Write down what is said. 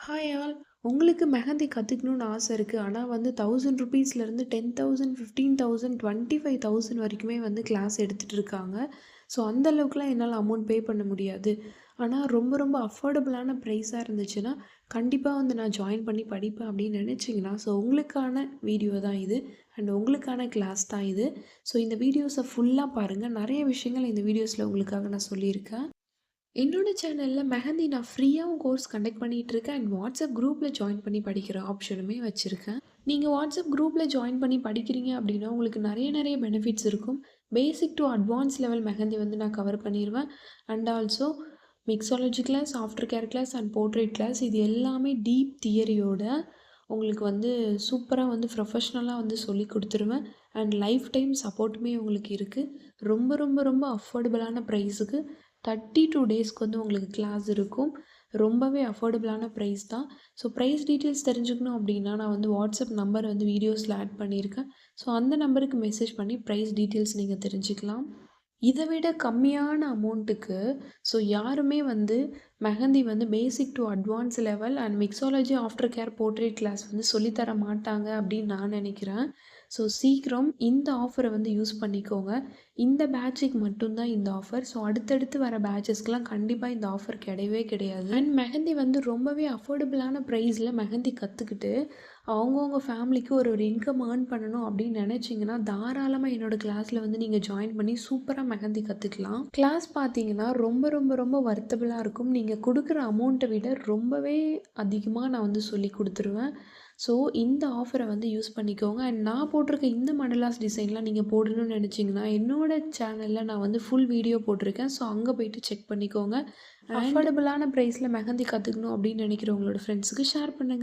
Hi all. உங்களுக்கு மெஹந்தி கத்துக்கணும்னு ஆசை இருக்கு. ஆனா வந்து ₹1000லேருந்து 10,000, 15,000, 25,000 வரைக்குமே வந்து கிளாஸ் எடுத்துட்டு இருக்காங்க. ஸோ அந்த அளவுக்குலாம் என்னால அமௌண்ட் பே பண்ண முடியாது. ஆனா ரொம்ப ரொம்ப அஃபோர்டபுளான ப்ரைஸா இருந்துச்சுன்னா, கண்டிப்பா வந்து நான் ஜாயின் பண்ணி படிப்பேன் அப்படின்னு நினைச்சீங்கன்னா, ஸோ உங்களுக்கான வீடியோ தான் இது. அண்ட் உங்களுக்கான கிளாஸ் தான் இது. ஸோ இந்த வீடியோஸ ஃபுல்லா பாருங்க. நெறைய விஷயங்கள் இந்த வீடியோஸ்ல உங்களுக்காக நான் சொல்லியிருக்கேன். என்னோட சேனல்ல மெஹந்தி நான் ஃப்ரீயாவும் கோர்ஸ் கண்டக்ட் பண்ணிட்டுருக்கேன். அண்ட் வாட்ஸ்அப் குரூப்ல ஜாயின் பண்ணி படிக்கிற ஆப்ஷனுமே வச்சிருக்கேன். நீங்க வாட்ஸ்அப் குரூப்ல ஜாயின் பண்ணி படிக்கிறீங்க அப்படின்னா, உங்களுக்கு நெறைய நெறைய பெனிஃபிட்ஸ் இருக்கும். Basic to advance level mehndi வந்து நான் கவர் பண்ணிருவேன். And also mixology class, after care class and portrait class இது எல்லாமே டீப் தியரியோட உங்களுக்கு வந்து சூப்பரா வந்து ப்ரொஃபஷ்னலா வந்து சொல்லிக் குடுத்துருவேன். அண்ட் லைஃப் டைம் சப்போர்ட்டுமே உங்களுக்கு இருக்கு. ரொம்ப ரொம்ப ரொம்ப அஃபோர்டபுளான ப்ரைஸுக்கு 32 டேஸ்க்கு வந்து உங்களுக்கு கிளாஸ் இருக்கும். ரொம்பவே அஃபோர்டபுளான ப்ரைஸ் தான். ஸோ ப்ரைஸ் டீட்டெயில்ஸ் தெரிஞ்சுக்கணும் அப்படின்னா, நான் வந்து வாட்ஸ்அப் நம்பர் வந்து வீடியோஸ்ல ஆட் பண்ணியிருக்கேன். ஸோ அந்த நம்பருக்கு மெசேஜ் பண்ணி ப்ரைஸ் டீட்டெயில்ஸ் நீங்க தெரிஞ்சுக்கலாம். இத விட கம்மியான அமௌண்ட்டுக்கு ஸோ யாருமே வந்து மெஹந்தி வந்து basic to advance level and mixology, after care, portrait class வந்து சொல்லி தர மாட்டாங்க அப்படின்னு நான் நினைக்கிறேன். ஸோ சீக்கிரம் இந்த ஆஃபர வந்து யூஸ் பண்ணிக்கோங்க. இந்த பேட்சுக்கு மட்டும் தான் இந்த ஆஃபர். ஸோ அடுத்தடுத்து வர பேட்சஸ்க்குலாம் கண்டிப்பா இந்த ஆஃபர் கிடையவே கிடையாது. அண்ட் மெஹந்தி வந்து ரொம்பவே அஃபோர்டபுளான ப்ரைஸில் மெஹந்தி கத்துக்கிட்டு, அவங்கவங்க ஃபேமிலிக்கு ஒரு இன்கம் ஏர்ன் பண்ணணும் அப்படின்னு நினைச்சீங்கன்னா, தாராளமா என்னோட கிளாஸ்ல வந்து நீங்க ஜாயின் பண்ணி சூப்பரா மெஹந்தி கத்துக்கலாம். கிளாஸ் பார்த்தீங்கன்னா, ரொம்ப ரொம்ப ரொம்ப வொர்த்தபுளா இருக்கும். நீங்க குடுக்குற அமௌண்ட்ட விட ரொம்பவே அதிகமா நான் வந்து சொல்லிக் குடுத்துருவேன். ஸோ இந்த ஆஃபர வந்து யூஸ் பண்ணிக்கோங்க. அண்ட் நான் போட்டிருக்க இந்த மண்டலாஸ் டிசைன்லாம் நீங்க போடணும்னு நினச்சிங்கன்னா, என்னோட சேனல்ல நான் வந்து ஃபுல் வீடியோ போட்டிருக்கேன். ஸோ அங்க போயிட்டு செக் பண்ணிக்கோங்க. அஃபோர்டபுளான ப்ரைஸ்ல மெஹந்தி கத்துக்கணும் அப்படின்னு நினைக்கிறவங்களோட ஃப்ரெண்ட்ஸுக்கு ஷேர் பண்ணுங்க.